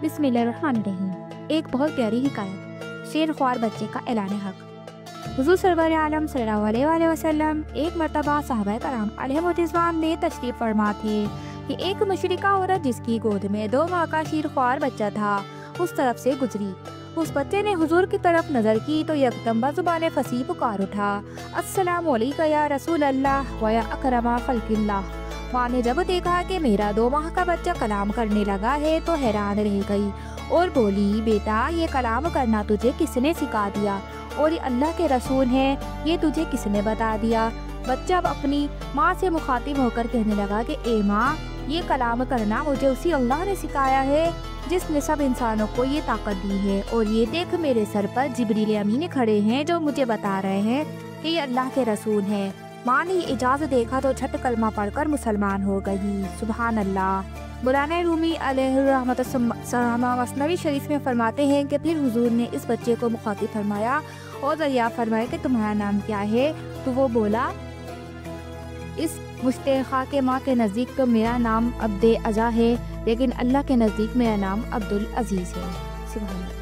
بسم اللہ الرحمن الرحیم۔ ایک بہت پیاری حکایت، شیر خوار بچے کا اعلان حق۔ حضور سرور عالم صلی اللہ علیہ وآلہ وسلم ایک مرتبہ صحابہ کرام علیہ الرضوان میں تشریف فرما تھے کہ ایک مشرکہ عورت جس کی گود میں 2 ماہ کا شیر خوار بچہ تھا اس طرف سے گزری۔ اس بچے نے حضور کی طرف نظر کی تو یکدم بزبان فصیح پکار اٹھا، السلام علیکم یا رسول اللہ و یا اکرم خلق اللہ۔ ماں نے جب دیکھا کہ میرا 2 ماہ کا بچہ کلام کرنے لگا ہے تو حیران رہ گئی اور بولی، بیٹا یہ کلام کرنا تجھے کس نے سکھا دیا؟ اور یہ اللہ کے رسول ہیں، یہ تجھے کس نے بتا دیا؟ بچہ اب اپنی ماں سے مخاطب ہو کر کہنے لگا کہ اے ماں، یہ کلام کرنا مجھے اسی اللہ نے سکھایا ہے جس نے سب انسانوں کو یہ طاقت دی ہے، اور یہ دیکھ میرے سر پر جبریل امین کھڑے ہیں جو مجھے بتا رہے ہیں کہ یہ اللہ کے رسول ہیں۔ ماں نے اجازت دیکھا تو جھٹ کلمہ پڑھ کر مسلمان ہو گئی۔ سبحان اللہ۔ مولانا رومی علیہ الرحمۃ مثنوی شریف میں فرماتے ہیں کہ پھر حضور نے اس بچے کو مخاطب فرمایا اور دریافت فرمایا کہ تمہارا نام کیا ہے؟ تو وہ بولا، اس مشتاقہ کے ماں کے نزدیک تو میرا نام عبد اعزا ہے، لیکن اللہ کے نزدیک میرا نام عبد العزیز ہے۔ سبحان اللہ۔